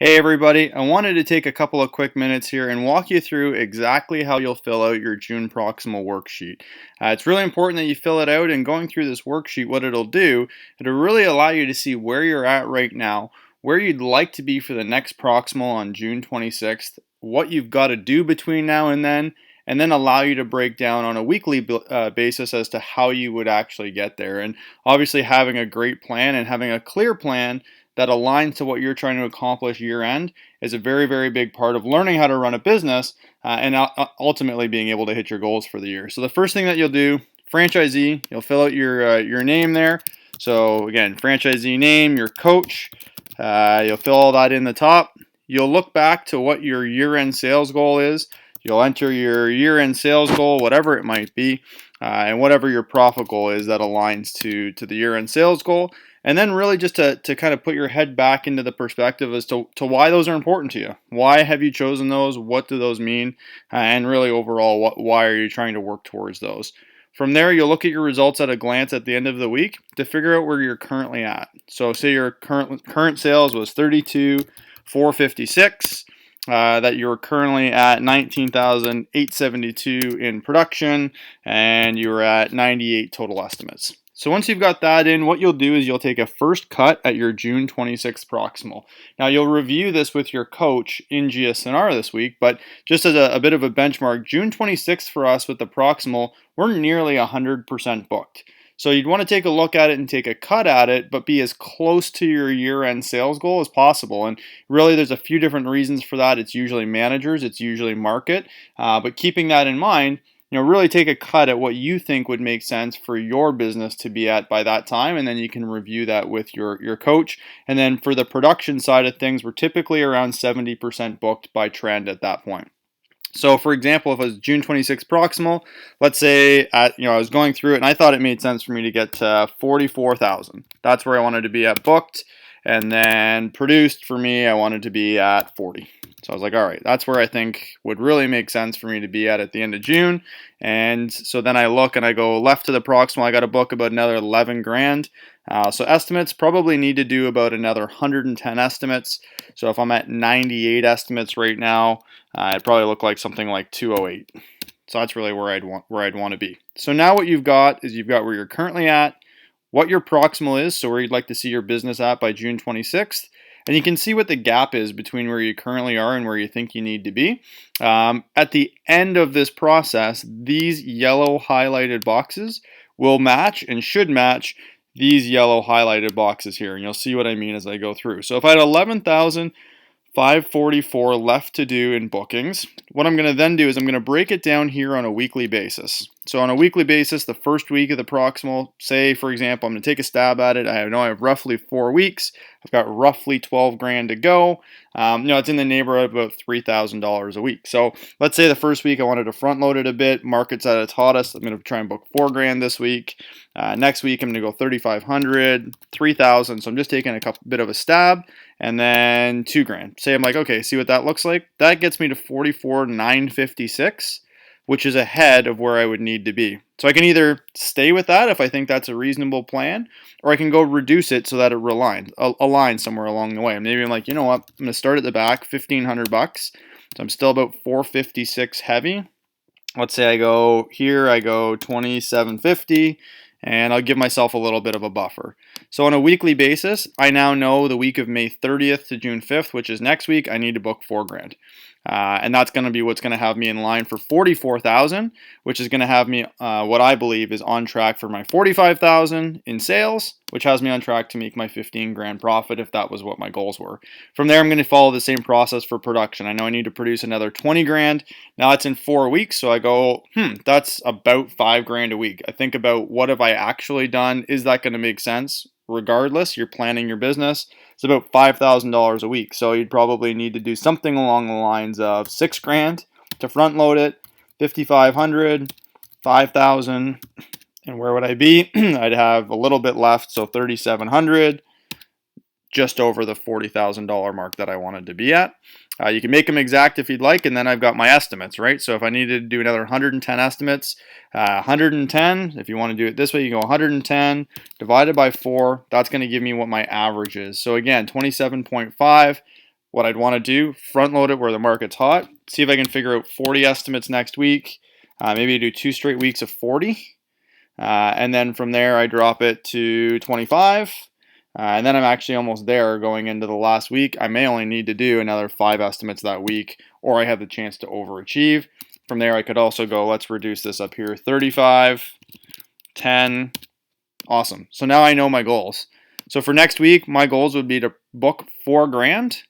Hey everybody, I wanted to take a couple of quick minutes here and walk you through exactly how you'll fill out your June Proximal Worksheet. It's really important that you fill it out, and going through this worksheet, what it'll do, it'll really allow you to see where you're at right now, where you'd like to be for the next Proximal on June 26th, what you've got to do between now and then allow you to break down on a weekly basis as to how you would actually get there. And obviously having a great plan and having a clear plan that aligns to what you're trying to accomplish year end is a very, very big part of learning how to run a business and ultimately being able to hit your goals for the year. So the first thing that you'll do, franchisee, you'll fill out your name there. So again, franchisee name, your coach, you'll fill all that in the top. You'll look back to what your year-end sales goal is. You'll enter your year-end sales goal, whatever it might be, and whatever your profit goal is that aligns to the year-end sales goal. And then really just to kind of put your head back into the perspective as to why those are important to you. Why have you chosen those? What do those mean? And really overall, why are you trying to work towards those? From there, you'll look at your results at a glance at the end of the week to figure out where you're currently at. So say your current sales was 32,456. That you're currently at 19,872 in production, and you're at 98 total estimates. So once you've got that in, what you'll do is you'll take a first cut at your June 26th proximal. Now you'll review this with your coach in GSNR this week, but just as a bit of a benchmark, June 26th for us with the proximal, we're nearly 100% booked. So you'd want to take a look at it and take a cut at it, but be as close to your year-end sales goal as possible. And really, there's a few different reasons for that. It's usually managers, it's usually market, but keeping that in mind, really take a cut at what you think would make sense for your business to be at by that time, and then you can review that with your coach. And then for the production side of things, we're typically around 70% booked by trend at that point. So for example, if it was June 26th proximal, let's say I was going through it and I thought it made sense for me to get to 44,000. That's where I wanted to be at booked, and then produced for me, I wanted to be at 40. So I was like, all right, that's where I think would really make sense for me to be at the end of June. And so then I look and I go left to the proximal, I got to book about another 11 grand. So estimates probably need to do about another 110 estimates. So if I'm at 98 estimates right now, it'd probably look like something like 208. So that's really where I'd want to be. So now what you've got is you've got where you're currently at, what your proximal is, so where you'd like to see your business at by June 26th, and you can see what the gap is between where you currently are and where you think you need to be. At the end of this process, these yellow highlighted boxes will match and should match these yellow highlighted boxes here, and you'll see what I mean as I go through. So if I had 11,544 left to do in bookings, what I'm going to then do is I'm going to break it down here on a weekly basis. So on a weekly basis, the first week of the proximal, say for example, I'm going to take a stab at it. I have roughly 4 weeks. I've got roughly 12 grand to go. It's in the neighborhood of about $3,000 a week. So let's say the first week I wanted to front load it a bit. Market's at its hottest. I'm going to try and book 4 grand this week. Next week I'm going to go 3,500, 3,000. So I'm just taking a bit of a stab, and then 2 grand. Say I'm like, okay, see what that looks like? That gets me to 44,956. Which is ahead of where I would need to be. So I can either stay with that if I think that's a reasonable plan, or I can go reduce it so that it aligns somewhere along the way. Maybe I'm like, you know what, I'm going to start at the back, $1,500. So I'm still about 456 heavy. Let's say I go here, I go 2750, and I'll give myself a little bit of a buffer. So on a weekly basis, I now know the week of May 30th to June 5th, which is next week, I need to book 4 grand. And that's going to be what's going to have me in line for 44,000, which is going to have me what I believe is on track for my 45,000 in sales, which has me on track to make my 15 grand profit if that was what my goals were. From there, I'm going to follow the same process for production. I know I need to produce another 20 grand. Now it's in 4 weeks, so I go, that's about 5 grand a week. I think about what have I actually done? Is that going to make sense? Regardless, you're planning your business. It's about $5,000 a week. So you'd probably need to do something along the lines of 6 grand to front load it, 5,500, 5,000, and where would I be? I'd have a little bit left, so 3,700, just over the $40,000 mark that I wanted to be at. You can make them exact if you'd like, and then I've got my estimates, right? So if I needed to do another 110 estimates, 110, if you want to do it this way, you go 110 divided by 4. That's going to give me what my average is. So again, 27.5 what I'd want to do, front load it where the market's hot, see if I can figure out 40 estimates next week, maybe do 2 straight weeks of 40, and then from there I drop it to 25, and then I'm actually almost there going into the last week. I may only need to do another 5 estimates that week, or I have the chance to overachieve. From there I could also go, let's reduce this up here, 35, 10, awesome. So now I know my goals. So for next week, my goals would be to book $4,000,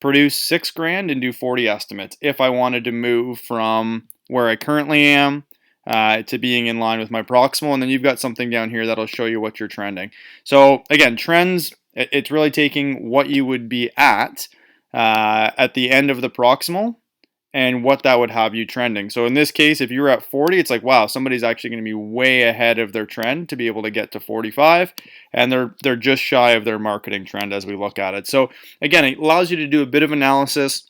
produce $6,000, and do 40 estimates if I wanted to move from where I currently am to being in line with my proximal. And then you've got something down here that'll show you what you're trending. So again, trends, it's really taking what you would be at the end of the proximal and what that would have you trending. So in this case, if you were at 40, it's like, wow, somebody's actually going to be way ahead of their trend to be able to get to 45, and they're just shy of their marketing trend as we look at it. So again, it allows you to do a bit of analysis.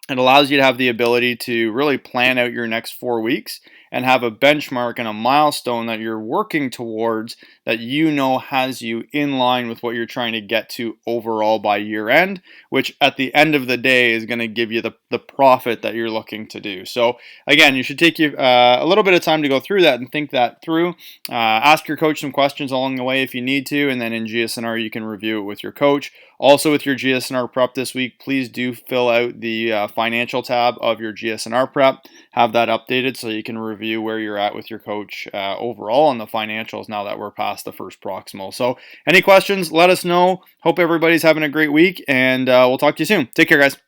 It allows you to have the ability to really plan out your next 4 weeks and have a benchmark and a milestone that you're working towards that you know has you in line with what you're trying to get to overall by year end, which at the end of the day is going to give you the profit that you're looking to do. So again, you should take you a little bit of time to go through that and think that through. Ask your coach some questions along the way if you need to, and then in GSNR you can review it with your coach. Also with your GSNR prep this week, please do fill out the financial tab of your GSNR prep. Have that updated so you can review where you're at with your coach overall on the financials now that we're past the first proximal. So any questions, let us know. Hope everybody's having a great week, and we'll talk to you soon. Take care, guys.